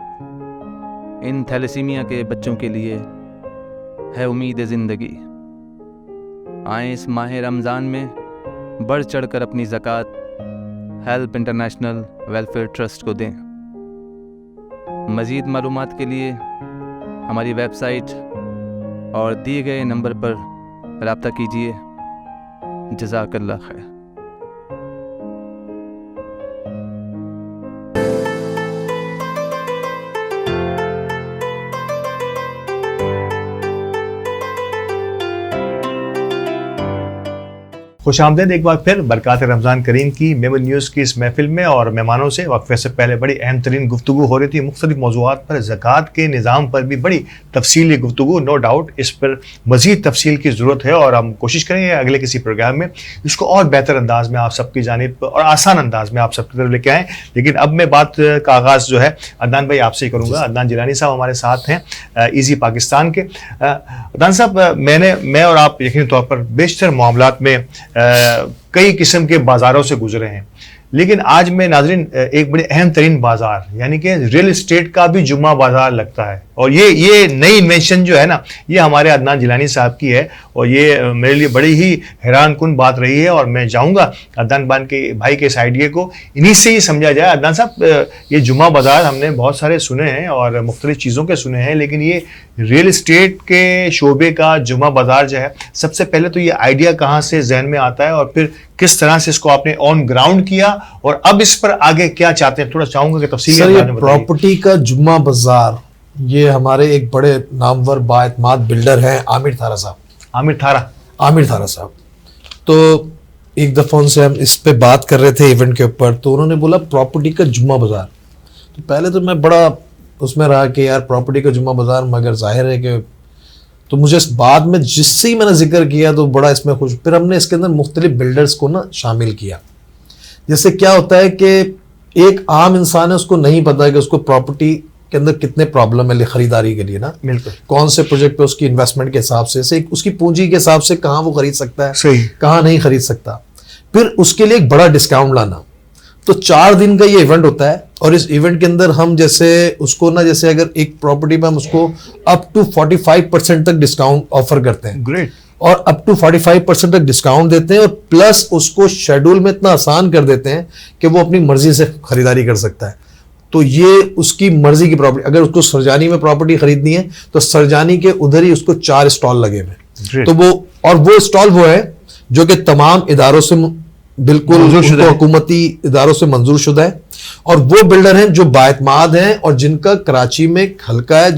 ان تھیلیسیمیا کے بچوں کے لیے ہے امید زندگی. آئیں اس ماہ رمضان میں بڑھ چڑھ کر اپنی زکوٰۃ ہیلپ انٹرنیشنل ویلفیئر ٹرسٹ کو دیں. مزید معلومات کے لیے ہماری ویب سائٹ اور دیے گئے نمبر پر رابطہ کیجیے. جزاک اللہ خیر. خوش آمدید ایک بار پھر برکات رمضان کریم کی میمن نیوز کی اس محفل میں، اور مہمانوں سے وقفے سے پہلے بڑی اہم ترین گفتگو ہو رہی تھی مختلف موضوعات پر، زکوٰۃ کے نظام پر بھی بڑی تفصیلی گفتگو. نو ڈاؤٹ اس پر مزید تفصیل کی ضرورت ہے، اور ہم کوشش کریں گے اگلے کسی پروگرام میں اس کو اور بہتر انداز میں آپ سب کی جانب اور آسان انداز میں آپ سب کی طرف لے کے آئیں. لیکن اب میں بات کا آغاز جو ہے عدنان بھائی آپ سے ہی کروں گا. عدنان جیلانی صاحب ہمارے ساتھ ہیں ایزی پاکستان کے. عدنان صاحب، میں اور آپ یقینی طور پر بیشتر معاملات میں کئی قسم کے بازاروں سے گزرے ہیں، لیکن آج میں ناظرین ایک بڑے اہم ترین بازار یعنی کہ ریل اسٹیٹ کا بھی جمعہ بازار لگتا ہے، اور یہ نئی انویشن جو ہے نا یہ ہمارے عدنان جیلانی صاحب کی ہے، اور یہ میرے لیے بڑی ہی حیران کن بات رہی ہے. اور میں چاہوں گا عدنان بھائی کے اس آئیڈیا کو انہی سے ہی سمجھا جائے. عدنان صاحب، یہ جمعہ بازار ہم نے بہت سارے سنے ہیں اور مختلف چیزوں کے سنے ہیں، لیکن یہ ریل اسٹیٹ کے شعبے کا جمعہ بازار جو ہے، سب سے پہلے تو یہ آئیڈیا کہاں سے ذہن میں آتا ہے اور پھر کس طرح سے اس کو آپ نے آن گراؤنڈ کیا، اور اب اس پر آگے کیا چاہتے ہیں؟ تھوڑا چاہوں گا کہ تفصیل. یہ پراپرٹی کا جمعہ بازار، یہ ہمارے ایک بڑے نامور بااعتماد بلڈر ہیں عامر تھارا صاحب. عامر تھارا صاحب تو ایک دفعہ ان سے ہم اس پہ بات کر رہے تھے ایونٹ کے اوپر، تو انہوں نے بولا پراپرٹی کا جمعہ بازار. تو پہلے تو میں بڑا اس میں رہا کہ یار پراپرٹی کا جمعہ بازار، مگر ظاہر ہے کہ تو مجھے اس بعد میں جس سے ہی میں نے ذکر کیا تو بڑا اس میں خوش. پھر ہم نے اس کے اندر مختلف بلڈرز کو نا شامل کیا. جیسے کیا ہوتا ہے کہ ایک عام انسان ہے، اس کو نہیں پتا کہ اس کو پراپرٹی کے اندر کتنے پرابلم ہے خریداری کے لیے نا، بالکل کون سے پروجیکٹ پہ اس کی انویسٹمنٹ کے حساب سے اس کی پونجی کے حساب سے کہاں وہ خرید سکتا ہے، صحیح کہاں نہیں خرید سکتا. پھر اس کے لیے ایک بڑا ڈسکاؤنٹ لانا. تو 4 دن کا یہ ایونٹ ہوتا ہے، اور اس ایونٹ کے اندر ہم جیسے اس کو نا، جیسے اگر ایک پراپرٹی پہ ہم اس کو اپ ٹو 45% تک ڈسکاؤنٹ آفر کرتے ہیں، گریٹ، اور اپ ٹو 45% تک ڈسکاؤنٹ دیتے ہیں، اور پلس اس کو شیڈول میں اتنا آسان کر دیتے ہیں کہ وہ اپنی مرضی سے خریداری کر سکتا ہے. تو یہ اس کی مرضی کی پراپرٹی. اگر اس کو سرجانی میں پراپرٹی خریدنی ہے تو سرجانی کے ادھر ہی اس کو 4 اسٹال لگے ہوئے. تو وہ اسٹال وہ ہے جو کہ تمام اداروں سے بالکل حکومتی اداروں سے منظور شدہ ہے، اور وہ بلڈر ہیں جو بااعتماد ہیں اور جن کا کراچی میں حلقہ ہے،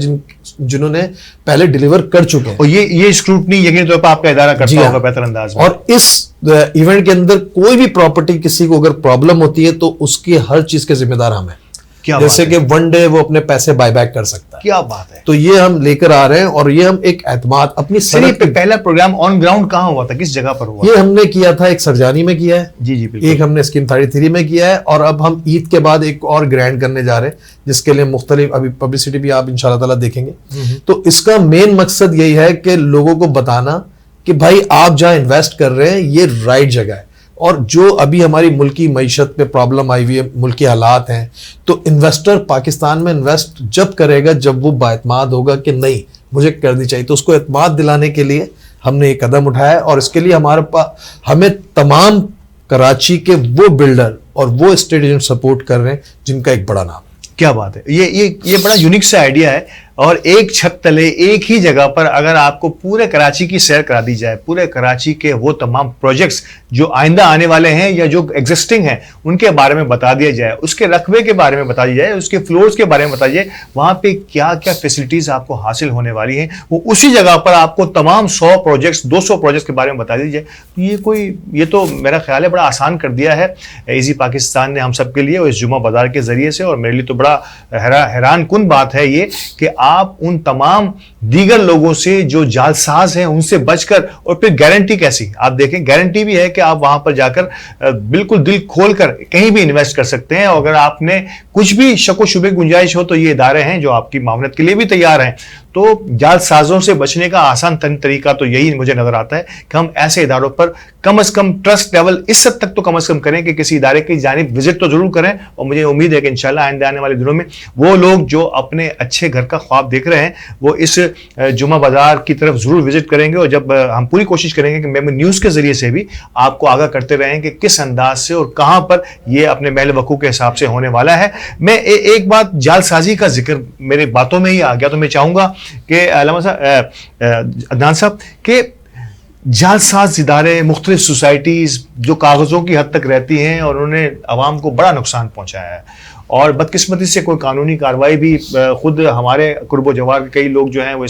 جنہوں نے پہلے ڈیلیور کر چکے ہیں. اور یہ اسکروٹنی یقینی طور پر آپ کا ادارہ کرتا ہوگا بہتر انداز میں. اور اس ایونٹ کے اندر کوئی بھی پراپرٹی کسی کو اگر پرابلم ہوتی ہے تو اس کی ہر چیز کے ذمہ دار ہم ہیں. جیسے کہ 1 ڈے وہ اپنے پیسے بائی بیک کر سکتا ہے. کیا بات ہے! تو یہ ہم لے کر آ رہے ہیں، اور یہ ہم ایک اعتماد اپنی صنعت پہ. پہلا پروگرام آن گراؤنڈ کہاں ہوا تھا، کس جگہ پر ہوا؟ یہ ہم نے کیا تھا ایک سرجانی میں کیا ہے، جی بالکل. ایک ہم نے اسکیم 33 میں کیا ہے، اور اب ہم عید کے بعد ایک اور گرینڈ کرنے جا رہے ہیں جس کے لیے مختلف ابھی پبلسٹی بھی آپ انشاءاللہ تعالیٰ دیکھیں گے. تو اس کا مین مقصد یہی ہے کہ لوگوں کو بتانا کہ بھائی آپ جہاں انویسٹ کر رہے ہیں یہ رائٹ جگہ ہے. اور جو ابھی ہماری ملکی معیشت پہ پرابلم آئی ہوئی ہے، ملکی حالات ہیں، تو انویسٹر پاکستان میں انویسٹ جب کرے گا جب وہ بااعتماد ہوگا کہ نہیں مجھے کرنی چاہیے. تو اس کو اعتماد دلانے کے لیے ہم نے ایک قدم اٹھایا ہے، اور اس کے لیے ہمیں تمام کراچی کے وہ بلڈر اور وہ اسٹیٹ ایجنٹ سپورٹ کر رہے ہیں جن کا ایک بڑا نام. کیا بات ہے! یہ بڑا یونیک سا آئیڈیا ہے، اور ایک چھت تلے ایک ہی جگہ پر اگر آپ کو پورے کراچی کی سیر کرا دی جائے، پورے کراچی کے وہ تمام پروجیکٹس جو آئندہ آنے والے ہیں یا جو ایگزسٹنگ ہیں ان کے بارے میں بتا دیا جائے، اس کے رقبے کے بارے میں بتا دیا جائے، اس کے فلورز کے بارے میں بتا دیا جائے، وہاں پہ کیا کیا فیسلٹیز آپ کو حاصل ہونے والی ہیں، وہ اسی جگہ پر آپ کو تمام 100 پروجیکٹس 200 پروجیکٹس کے بارے میں بتا دی جائے. یہ تو میرا خیال ہے بڑا آسان کر دیا ہے ایزی پاکستان نے ہم سب کے لیے، اور اس جمعہ بازار کے ذریعے سے. اور میرے لیے تو بڑا حیران کن بات ہے یہ کہ آپ ان تمام دیگر لوگوں سے جو جعلساز ہیں ان سے بچ کر، اور پھر گارنٹی کیسی آپ دیکھیں، گارنٹی بھی ہے کہ آپ وہاں پر جا کر بالکل دل کھول کر کہیں بھی انویسٹ کر سکتے ہیں. اور اگر آپ نے کچھ بھی شک و شبے گنجائش ہو تو یہ ادارے ہیں جو آپ کی معاونت کے لیے بھی تیار ہیں. تو جال سازوں سے بچنے کا آسان ترین طریقہ تو یہی مجھے نظر آتا ہے کہ ہم ایسے اداروں پر کم از کم ٹرسٹ لیول اس حد تک تو کم از کم کریں کہ کسی ادارے کی جانب وزٹ تو ضرور کریں. اور مجھے امید ہے کہ انشاءاللہ آئندہ آنے والے دنوں میں وہ لوگ جو اپنے اچھے گھر کا خواب دیکھ رہے ہیں وہ اس جمعہ بازار کی طرف ضرور وزٹ کریں گے. اور جب ہم پوری کوشش کریں گے کہ میمن نیوز کے ذریعے سے بھی آپ کو آگاہ کرتے رہیں کہ کس انداز سے اور کہاں پر یہ اپنے محل وقوع کے حساب سے ہونے والا ہے. میں ایک بات جال سازی کا ذکر میرے باتوں میں ہی آ گیا تو میں چاہوں گا کہ علامہ صاحب عدنان صاحب کہ جال ساز ادارے مختلف سوسائٹیز جو کاغذوں کی حد تک رہتی ہیں اور انہوں نے عوام کو بڑا نقصان پہنچایا ہے اور بدقسمتی سے کوئی قانونی کارروائی بھی خود ہمارے قرب و جوار کے کئی لوگ جو ہیں وہ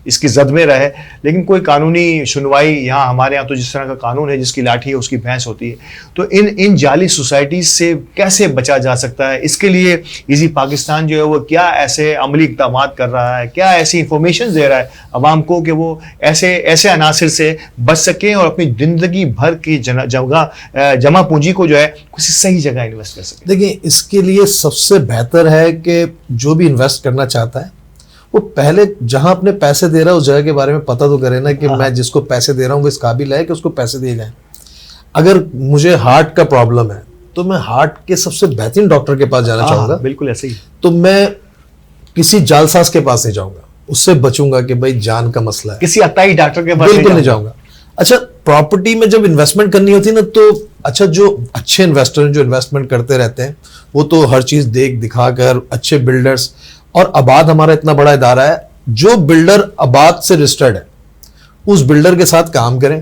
اس کی زد میں رہے، لیکن کوئی قانونی سنوائی یہاں ہمارے یہاں تو جس طرح کا قانون ہے جس کی لاٹھی ہے اس کی بھینس ہوتی ہے. تو ان جعلی سوسائٹیز سے کیسے بچا جا سکتا ہے؟ اس کے لیے ایزی پاکستان جو ہے وہ کیا ایسے عملی اقدامات کر رہا ہے، کیا ایسی انفارمیشن دے رہا ہے عوام کو کہ وہ ایسے عناصر سے بچ سکیں اور اپنی زندگی بھر کی جمع پونجی کو جو ہے کسی صحیح جگہ انویسٹ کر سکیں؟ دیکھیں، اس کے لیے سب سے بہتر ہے کہ جو بھی انویسٹ کرنا چاہتا ہے وہ پہلے جہاں اپنے پیسے دے رہا ہے اس جگہ کے بارے میں پتہ تو کرے نا کہ میں جس کو پیسے دے رہا ہوں وہ اس قابل ہے کہ اس کو پیسے دیے جائیں. اگر مجھے ہارٹ کا پرابلم ہے تو میں ہارٹ کے سب سے بہترین ڈاکٹر کے پاس جانا چاہوں گا. بالکل ایسے ہی. تو میں کسی جالساز کے پاس نہیں جاؤں گا، اس سے بچوں گا کہ بھائی جان کا مسئلہ ہے. کسی عطائی ڈاکٹر کے پاس بالکل نہیں جاؤں گا. اچھا، پراپرٹی میں جب انویسٹمنٹ کرنی ہوتی ہے نا تو اچھا، جو اچھے انویسٹر جو انویسٹمنٹ کرتے رہتے ہیں وہ تو ہر چیز دیکھ دکھا کر اچھے بلڈرز، اور آباد ہمارا اتنا بڑا ادارہ ہے، جو بلڈر آباد سے رجسٹرڈ ہے اس بلڈر کے ساتھ کام کریں.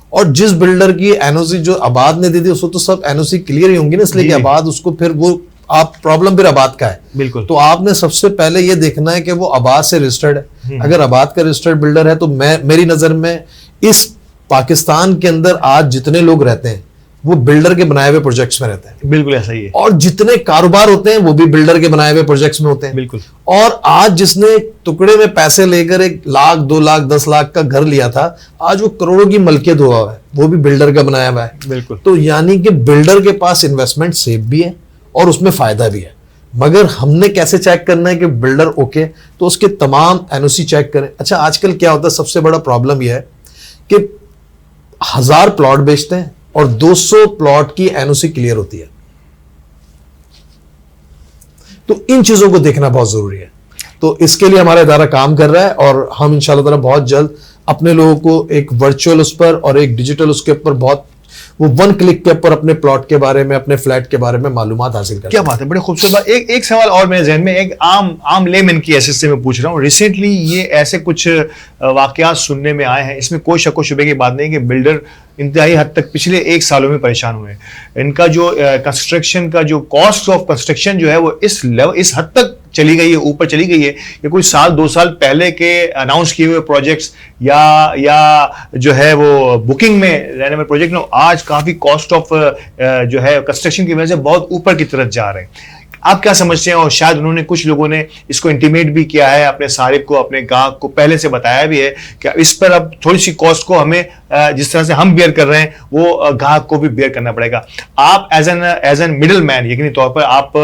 اور جس بلڈر کی این او سی جو آباد نے دی تھی اس کو تو سب این او سی کلیئر ہی ہوں گی نا، اس لیے کہ آباد اس کو پھر وہ آپ پرابلم پھر آباد کا ہے. بالکل. تو آپ نے سب سے پہلے یہ دیکھنا ہے کہ وہ آباد سے رجسٹرڈ ہے. اگر آباد کا رجسٹرڈ بلڈر ہے تو میری نظر میں اس پاکستان کے اندر آج جتنے لوگ رہتے ہیں وہ بلڈر کے بنائے ہوئے پروجیکٹس میں رہتے ہیں. بالکل ایسا ہی ہے. اور جتنے کاروبار ہوتے ہیں وہ بھی بلڈر کے بنائے ہوئے پروجیکٹس میں ہوتے ہیں. بالکل. اور آج جس نے ٹکڑے میں پیسے لے کر 1 لاکھ 2 لاکھ 10 لاکھ کا گھر لیا تھا، آج وہ کروڑوں کی ملکیت ہوا ہوا ہے، وہ بھی بلڈر کا بنایا ہوا ہے. بالکل. تو یعنی کہ بلڈر کے پاس انویسٹمنٹ سیف بھی ہے اور اس میں فائدہ بھی ہے. مگر ہم نے کیسے چیک کرنا ہے کہ بلڈر اوکے؟ تو اس کے تمام این او سی چیک کریں. اچھا، آج کل کیا ہوتا ہے، سب سے بڑا پرابلم یہ ہے کہ 1000 پلاٹ بیچتے ہیں اور 200 پلاٹ کی این او سی کلیئر ہوتی ہے. تو ان چیزوں کو دیکھنا بہت ضروری ہے. تو اس کے لیے ہمارا ادارہ کام کر رہا ہے اور ہم انشاءاللہ تعالی بہت جلد اپنے لوگوں کو ایک ورچوئل اس پر اور ایک ڈیجیٹل اس کے اوپر بہت وہ 1 کلک کے اوپر اپنے پلاٹ کے بارے میں، اپنے فلیٹ کے بارے میں معلومات حاصل کریں. کیا بات ہے، بڑے خوبصورت بات. ایک سوال اور میرے ذہن میں، ایک عام لیمن کی حیثیت سے میں پوچھ رہا ہوں. ریسنٹلی یہ ایسے کچھ واقعات سننے میں آئے ہیں، اس میں کوئی شک و شبے کی بات نہیں کہ بلڈر انتہائی حد تک پچھلے 1 سالوں میں پریشان ہوئے ہیں. ان کا جو کنسٹرکشن کا جو کاسٹ آف کنسٹرکشن جو ہے وہ اس حد تک چلی گئی ہے، اوپر چلی گئی ہے کہ کوئی 2 سال پہلے کے اناؤنس کیے ہوئے پروجیکٹس یا جو ہے وہ بکنگ میں رہنے والے پروجیکٹ آج کافی کاسٹ آف جو ہے کنسٹرکشن کی وجہ سے بہت اوپر کی طرف جا رہے ہیں. آپ کیا سمجھتے ہیں؟ اور شاید انہوں نے کچھ لوگوں نے اس کو انٹیمیٹ بھی کیا ہے اپنے صارف کو، اپنے گاہک کو پہلے سے بتایا بھی ہے کہ اس پر اب تھوڑی سی کاسٹ کو ہمیں جس طرح سے ہم بیئر کر رہے ہیں وہ گاہک کو بھی بیئر کرنا پڑے گا. آپ ایز این مڈل مین یقینی طور پر آپ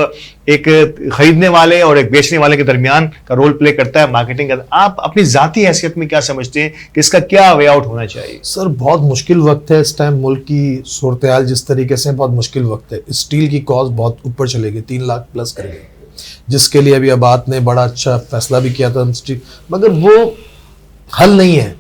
ایک خریدنے والے اور ایک بیچنے والے کے درمیان کا رول پلے کرتا ہے مارکیٹنگ کا. آپ اپنی ذاتی حیثیت میں کیا سمجھتے ہیں کہ اس کا کیا وے آؤٹ ہونا چاہیے؟ سر، بہت مشکل وقت ہے اس ٹائم. ملک کی صورتحال جس طریقے سے بہت مشکل وقت ہے. اسٹیل کی کاسٹ بہت اوپر چلے گئی، 3 لاکھ پلس کر گئی، جس کے لیے ابھی آباد نے بڑا اچھا فیصلہ بھی کیا تھا. مگر وہ حل نہیں ہے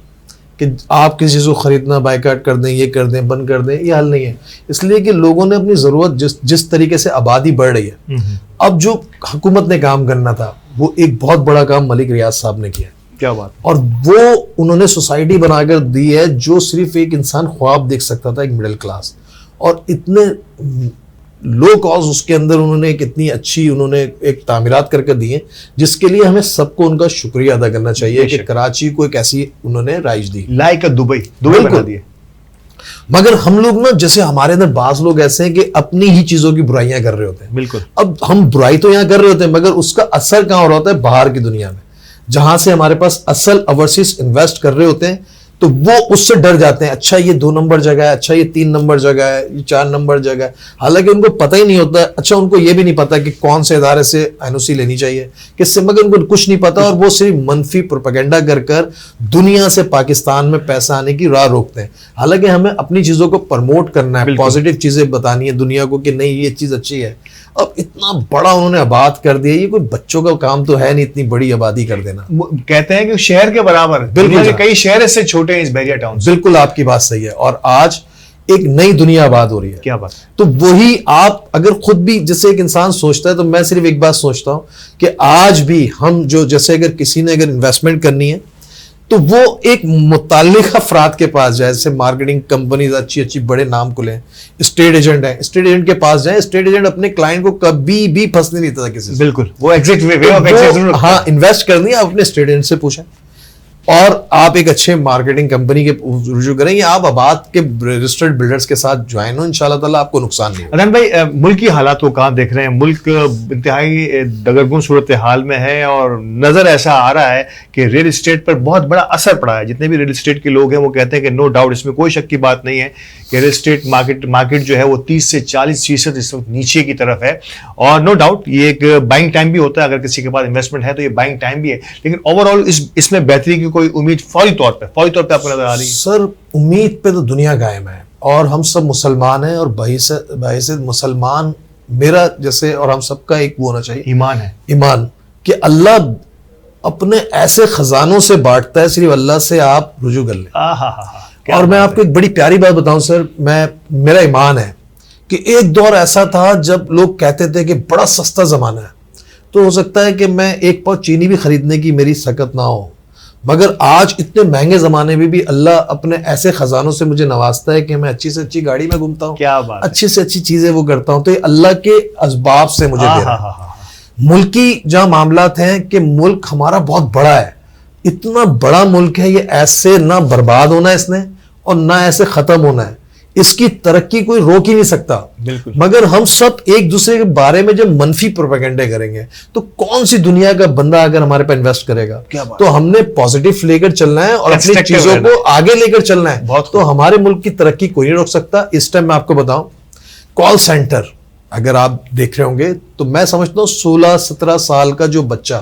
کہ آپ کسی چیز کو خریدنا بائیکاٹ کر دیں، یہ کر دیں، بند کر دیں، یہ حل نہیں ہے. اس لیے کہ لوگوں نے اپنی ضرورت جس طریقے سے آبادی بڑھ رہی ہے، اب جو حکومت نے کام کرنا تھا وہ ایک بہت بڑا کام ملک ریاض صاحب نے کیا. کیا بات. اور وہ انہوں نے سوسائٹی بنا کر دی ہے جو صرف ایک انسان خواب دیکھ سکتا تھا، ایک مڈل کلاس. اور اتنے لو کاسٹ اس کے اندر انہوں نے ایک اتنی اچھی انہوں نے ایک تعمیرات کر کے دی ہیں جس کے لیے ہمیں سب کو ان کا شکریہ ادا کرنا چاہیے کہ کراچی کو ایک ایسی انہوں نے رائج دی، لائک دبئی بنا دی. مگر ہم لوگ نا جیسے ہمارے اندر بعض لوگ ایسے ہیں کہ اپنی ہی چیزوں کی برائیاں کر رہے ہوتے ہیں. بالکل. اب ہم برائی تو یہاں کر رہے ہوتے ہیں مگر اس کا اثر کہاں ہو رہا ہوتا ہے؟ باہر کی دنیا میں، جہاں سے ہمارے پاس اصل اوورسیز انویسٹ کر رہے ہوتے ہیں تو وہ اس سے ڈر جاتے ہیں. اچھا یہ 2 نمبر جگہ ہے، اچھا یہ 3 نمبر جگہ ہے، یہ 4 نمبر جگہ ہے. حالانکہ ان کو پتہ ہی نہیں ہوتا. اچھا ان کو یہ بھی نہیں پتا کہ کون سے ادارے سے این او سی لینی چاہیے، کس سے، مگر ان کو کچھ نہیں پتا اور وہ صرف منفی پروپیگنڈا کر دنیا سے پاکستان میں پیسہ آنے کی راہ روکتے ہیں. حالانکہ ہمیں اپنی چیزوں کو پروموٹ کرنا ہے، پازیٹیو چیزیں بتانی ہے دنیا کو کہ نہیں یہ چیز اچھی ہے. اب اتنا بڑا انہوں نے آباد کر دیا، یہ کوئی بچوں کا کام تو ہے نہیں اتنی بڑی آبادی کر دینا. کہتے ہیں کہ شہر کے برابر، بالکل کئی شہر اس سے چھوٹے ہیں اس بحریہ ٹاؤن. بالکل آپ کی بات صحیح ہے. اور آج ایک نئی دنیا آباد ہو رہی ہے. کیا بات. تو وہی آپ اگر خود بھی جیسے ایک انسان سوچتا ہے تو میں صرف ایک بات سوچتا ہوں کہ آج بھی ہم جو جیسے اگر کسی نے اگر انویسٹمنٹ کرنی ہے تو وہ ایک متعلق افراد کے پاس جائے, جیسے مارکیٹنگ کمپنیز اچھی اچھی بڑے نام کھلیں, اسٹیٹ ایجنٹ ہیں, اسٹیٹ ایجنٹ کے پاس جائیں. اسٹیٹ ایجنٹ اپنے کلائنٹ کو کبھی بھی پھنسنے نہیں دیتا کسی سے. بالکل, وہ ایگزیکٹ وے آف ایگزیکٹ. ہاں, انویسٹ کرنی ہے, آپ اپنے اسٹیٹ ایجنٹ سے پوچھیں, اور آپ ایک اچھے مارکیٹنگ کمپنی کے رجوع کریں, یا آپ آباد کے رجسٹرڈ بلڈرز کے ساتھ جوائن ہو, انشاءاللہ تعالیٰ آپ کو نقصان نہیں ہوگا. عدنان بھائی, ملک کی حالات کو کہاں دیکھ رہے ہیں؟ ملک انتہائی دگرگون صورتحال میں ہے, اور نظر ایسا آ رہا ہے کہ ریل اسٹیٹ پر بہت بڑا اثر پڑا ہے. جتنے بھی ریل اسٹیٹ کے لوگ ہیں وہ کہتے ہیں کہ نو ڈاؤٹ, اس میں کوئی شک کی بات نہیں ہے کہ ریل اسٹیٹ مارکیٹ جو ہے وہ 30 سے 40% اس وقت نیچے کی طرف ہے. اور نو ڈاؤٹ یہ ایک بائنگ ٹائم بھی ہوتا ہے, اگر کسی کے پاس انویسٹمنٹ ہے تو یہ بائنگ ٹائم بھی ہے, لیکن اوور آل اس میں بہتری کی کوئی امید فوری طور پہ آپ کو نظر آ رہی ہے؟ سر, امید پہ تو دنیا قائم ہے, اور ہم سب مسلمان ہیں, اور بحیثیت مسلمان میرا جیسے اور ہم سب کا ایک وہ ہونا چاہیے, ایمان ہے, ایمان کہ اللہ اپنے ایسے خزانوں سے بانٹتا ہے, صرف اللہ سے آپ رجوع کر لیں. اور میں آپ کو ایک بڑی پیاری بات بتاؤں سر, میرا ایمان ہے کہ ایک دور ایسا تھا جب لوگ کہتے تھے کہ بڑا سستا زمانہ ہے, تو ہو سکتا ہے کہ میں ایک پاؤ چینی بھی خریدنے کی میری سکت نہ ہو, مگر آج اتنے مہنگے زمانے میں بھی اللہ اپنے ایسے خزانوں سے مجھے نوازتا ہے کہ میں اچھی سے اچھی گاڑی میں گھومتا ہوں, کیا بات, اچھی سے اچھی چیزیں وہ کرتا ہوں. تو یہ اللہ کے اسباب سے مجھے دے رہا ہے. ملکی جہاں معاملات ہیں کہ ملک ہمارا بہت بڑا ہے, اتنا بڑا ملک ہے, یہ ایسے نہ برباد ہونا ہے اس نے, اور نہ ایسے ختم ہونا ہے. اس کی ترقی کوئی روک ہی نہیں سکتا. بالکل. مگر ہم سب ایک دوسرے کے بارے میں جب منفی پروپیگنڈے کریں گے تو کون سی دنیا کا بندہ اگر ہمارے پہ انویسٹ کرے گا؟ تو ہم نے پازیٹیو لے کر چلنا ہے اور اپنی چیزوں کو آگے لے کر چلنا ہے. تو ہمارے ملک کی ترقی کوئی نہیں روک سکتا. اس ٹائم میں آپ کو بتاؤں, کال سینٹر اگر آپ دیکھ رہے ہوں گے تو میں سمجھتا ہوں 16-17 سال کا جو بچہ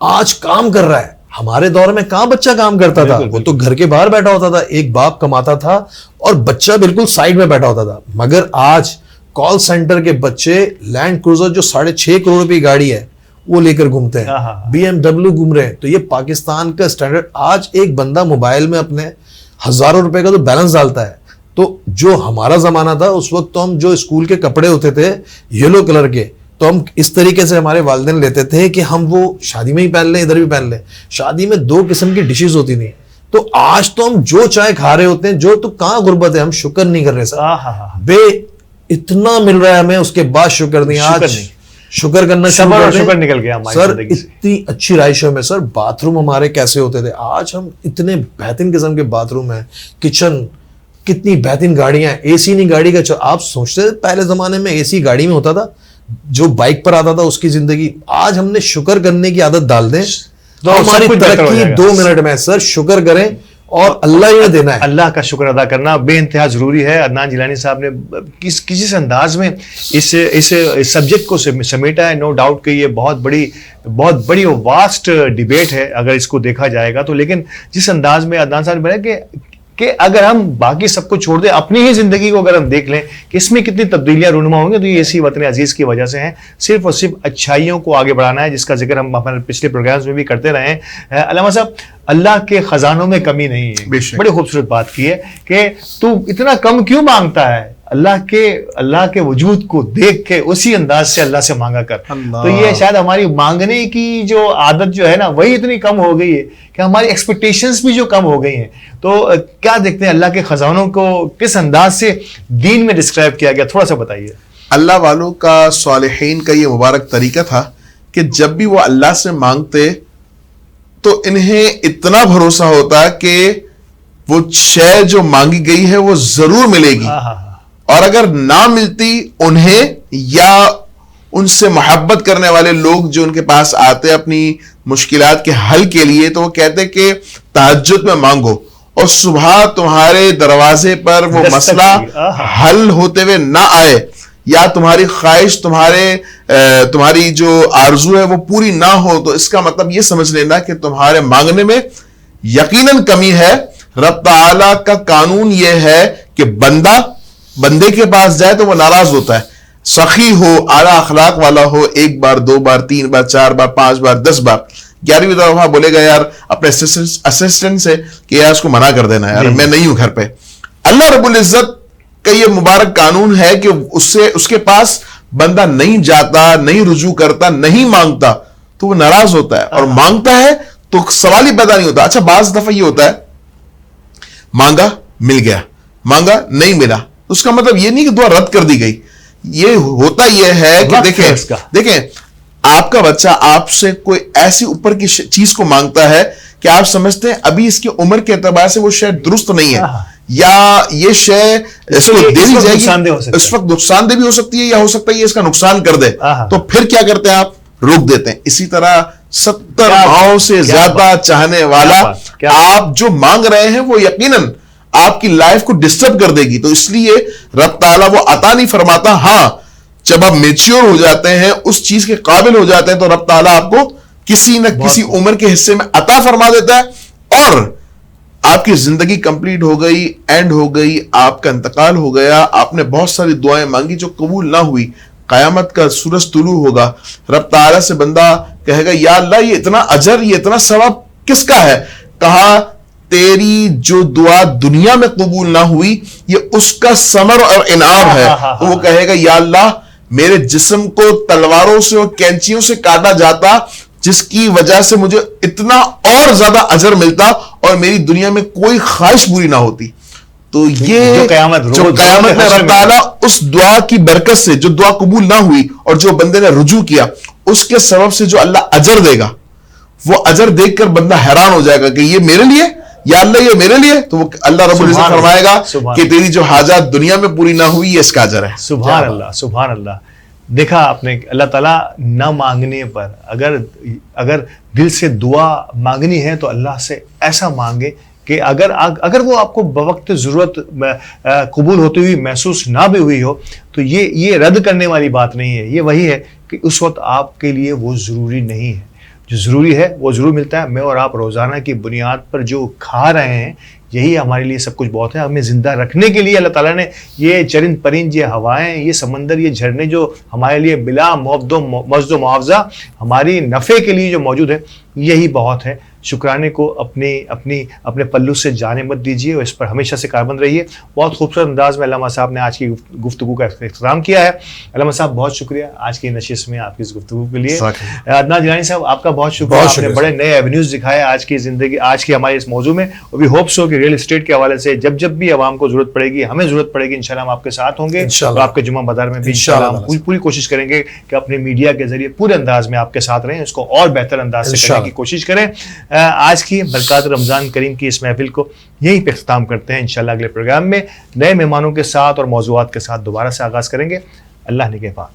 آج کام کر رہا ہے, ہمارے دور میں کہاں بچہ کام کرتا تھا, وہ تو گھر کے باہر بیٹھا ہوتا تھا, ایک باپ کماتا تھا اور بچہ بالکل سائڈ میں بیٹھا ہوتا تھا. مگر آج کال سینٹر کے بچے لینڈ کروزر جو 6.5 کروڑ روپے گاڑی ہے وہ لے کر گھومتے ہیں, BMW گھوم رہے ہیں. تو یہ پاکستان کا سٹینڈرڈ. آج ایک بندہ موبائل میں اپنے ہزاروں روپے کا تو بیلنس ڈالتا ہے. تو جو ہمارا زمانہ تھا اس وقت تو ہم جو اسکول کے کپڑے ہوتے تھے یلو کلر کے, تو ہم اس طریقے سے ہمارے والدین لیتے تھے کہ ہم وہ شادی میں ہی پہن لیں, ادھر بھی پہن لیں. شادی میں 2 قسم کی ڈشز ہوتی تھیں. تو آج تو ہم جو چائے کھا رہے ہوتے ہیں, جو تو کہاں غربت ہے, ہم شکر نہیں کر رہے سر. بے اتنا مل رہا ہے ہمیں, اس کے بعد شکر نہیں. آج شکر کرنا شکر نکل گیا سر. اتنی اچھی رہائشوں میں سر باتھ روم ہمارے کیسے ہوتے تھے, آج ہم اتنے بہترین قسم کے باتھ روم ہیں, کچن, کتنی بہترین گاڑیاں ہیں, اے سی نہیں گاڑی کا. آپ سوچتے تھے پہلے زمانے میں اے سی گاڑی میں ہوتا تھا, جو بائک پر آتا تھا اس کی زندگی. آج ہم نے شکر کرنے کی عادت ڈال دیں تو ہماری ترقی 2 منٹ میں. سر شکر کریں اور اللہ ہی نے دینا ہے. اللہ کا شکر ادا کرنا بے انتہا ضروری ہے. عدنان جیلانی صاحب نے کسی انداز میں اس سبجیکٹ کو سمیٹا ہے. نو ڈاؤٹ کہ یہ بہت بڑی واسٹ ڈیبیٹ ہے اگر اس کو دیکھا جائے گا تو. لیکن جس انداز میں عدنان صاحب نے بتایا کہ اگر ہم باقی سب کو چھوڑ دیں, اپنی ہی زندگی کو اگر ہم دیکھ لیں کہ اس میں کتنی تبدیلیاں رونما ہوں گی, تو یہ اسی وطن عزیز کی وجہ سے ہیں. صرف اور صرف اچھائیوں کو آگے بڑھانا ہے, جس کا ذکر ہم اپنے پچھلے پروگرامز میں بھی کرتے رہے ہیں. علامہ صاحب, اللہ کے خزانوں میں کمی نہیں ہے. بڑی خوبصورت بات کی ہے کہ تو اتنا کم کیوں مانگتا ہے. اللہ کے وجود کو دیکھ کے اسی انداز سے اللہ سے مانگا کر. تو یہ شاید ہماری مانگنے کی جو عادت جو ہے نا, وہی اتنی کم ہو گئی ہے کہ ہماری ایکسپیکٹیشنز بھی جو کم ہو گئی ہیں. تو کیا دیکھتے ہیں اللہ کے خزانوں کو کس انداز سے دین میں ڈسکرائب کیا گیا, تھوڑا سا بتائیے. اللہ والوں کا, صالحین کا یہ مبارک طریقہ تھا کہ جب بھی وہ اللہ سے مانگتے تو انہیں اتنا بھروسہ ہوتا کہ وہ شے جو مانگی گئی ہے وہ ضرور ملے گی, اور اگر نہ ملتی انہیں یا ان سے محبت کرنے والے لوگ جو ان کے پاس آتے اپنی مشکلات کے حل کے لیے, تو وہ کہتے کہ تہجد میں مانگو اور صبح تمہارے دروازے پر وہ مسئلہ حل ہوتے ہوئے نہ آئے, یا تمہاری خواہش تمہاری جو آرزو ہے وہ پوری نہ ہو, تو اس کا مطلب یہ سمجھ لینا کہ تمہارے مانگنے میں یقیناً کمی ہے. رب تعالیٰ کا قانون یہ ہے کہ بندے کے پاس جائے تو وہ ناراض ہوتا ہے. سخی ہو, اعلیٰ اخلاق والا ہو, 1 بار 2 بار 3 بار 4 بار 5 بار 10 بار 11ویں دفعہ بولے گا یار اپنے اسسٹنٹ سے کہ یار اس کو منع کر دینا, یار میں نہیں ہوں گھر پہ. اللہ رب العزت کا یہ مبارک قانون ہے کہ اس کے پاس بندہ نہیں جاتا, نہیں رجوع کرتا, نہیں مانگتا تو وہ ناراض ہوتا ہے, اور مانگتا ہے تو سوال ہی پیدا نہیں ہوتا. اچھا بعض دفعہ یہ ہوتا ہے مانگا مل گیا, مانگا نہیں ملا, اس کا مطلب یہ نہیں کہ دعا رد کر دی گئی. یہ ہوتا یہ ہے کہ دیکھیں آپ کا بچہ آپ سے کوئی ایسی اوپر کی چیز کو مانگتا ہے کہ آپ سمجھتے ہیں ابھی اس کی عمر کے اعتبار سے وہ شاید درست نہیں ہے, یا یہ شے اس کو دے دی جائے گی, اس وقت نقصان دہ بھی ہو سکتی ہے, یا ہو سکتا ہے یہ اس کا نقصان کر دے, تو پھر کیا کرتے ہیں آپ روک دیتے ہیں. اسی طرح 70 ماہوں سے زیادہ چاہنے والا آپ جو مانگ رہے ہیں وہ یقیناً آپ کی لائف کو ڈسٹرب کر دے گی. تو اس لیے رب تعالیٰ وہ عطا نہیں فرماتا, ہاں جب آپ میچیور ہو جاتے ہیں, اس چیز کے قابل ہو جاتے ہیں, تو رب تعالیٰ آپ کو کسی نہ کسی عمر کے حصے میں عطا فرما دیتا ہے, اور آپ کی زندگی کمپلیٹ ہو گئی, اینڈ ہو گئی, آپ کا انتقال ہو گیا, آپ نے بہت ساری دعائیں مانگی جو قبول نہ ہوئی. قیامت کا سورج طلوع ہوگا, رب تعالیٰ سے بندہ کہے گا یا اللہ یہ اتنا اجر, یہ اتنا ثواب کس کا ہے؟ کہا تیری جو دعا دنیا میں قبول نہ ہوئی یہ اس کا ثمر اور انعام ہے. تو وہ کہے گا یا اللہ میرے جسم کو تلواروں سے اور کینچیوں سے کاٹا جاتا جس کی وجہ سے مجھے اتنا اور زیادہ اجر ملتا اور میری دنیا میں کوئی خواہش پوری نہ ہوتی. تو یہ جو قیامت میں رب تعالیٰ اس دعا کی برکت سے, جو دعا قبول نہ ہوئی اور جو بندے نے رجوع کیا, اس کے سبب سے جو اللہ اجر دے گا, وہ اجر دیکھ کر بندہ حیران ہو جائے گا کہ یہ میرے لیے, یا اللہ یہ میرے لیے. تو وہ اللہ رب العزت فرمائے گا کہ تیری جو حاجات دنیا میں پوری نہ ہوئی یہ اس کا اجر ہے. سبحان اللہ, سبحان اللہ. دیکھا آپ نے, اللہ تعالیٰ نہ مانگنے پر اگر دل سے دعا مانگنی ہے تو اللہ سے ایسا مانگے کہ اگر وہ آپ کو بوقت ضرورت قبول ہوتی ہوئی محسوس نہ بھی ہوئی ہو, تو یہ رد کرنے والی بات نہیں ہے. یہ وہی ہے کہ اس وقت آپ کے لیے وہ ضروری نہیں ہے, جو ضروری ہے وہ ضرور ملتا ہے. میں اور آپ روزانہ کی بنیاد پر جو کھا رہے ہیں یہی ہمارے لیے سب کچھ بہت ہے. ہمیں زندہ رکھنے کے لیے اللہ تعالیٰ نے یہ چرند پرند, یہ ہوائیں, یہ سمندر, یہ جھرنے جو ہمارے لیے بلا مزد و معاوضہ ہماری نفع کے لیے جو موجود ہے, یہی بہت ہے. شکرانے کو اپنے پلو سے جانے مت دیجیے اور اس پر ہمیشہ سے کاربند رہیے. بہت خوبصورت انداز میں علامہ صاحب نے آج کی گفتگو کا اختتام کیا ہے. علامہ صاحب بہت شکریہ آج کی نشست میں آپ کی اس گفتگو کے لیے. عدنان جیلانی صاحب آپ کا بہت شکریہ, آپ نے بڑے نئے ایونیوز دکھائے آج کی زندگی, آج کی ہمارے اس موضوع میں. اور بھی ہوپس ہو کہ ریئل اسٹیٹ کے حوالے سے جب بھی عوام کو ضرورت پڑے گی, ہمیں ضرورت پڑے گی, انشاءاللہ ہم آپ کے ساتھ ہوں گے. اور آپ کے جمعہ بازار میں بھی انشاءاللہ ہم پوری کوشش کریں گے کہ اپنے میڈیا کے ذریعے پورے انداز میں آپ کے ساتھ رہیں, اس کو اور بہتر انداز سے کرنے کی کوشش کریں. آج کی برکات رمضان کریم کی اس محفل کو یہیں پہ اختتام کرتے ہیں. انشاءاللہ اگلے پروگرام میں نئے مہمانوں کے ساتھ اور موضوعات کے ساتھ دوبارہ سے آغاز کریں گے. اللہ نگہبان.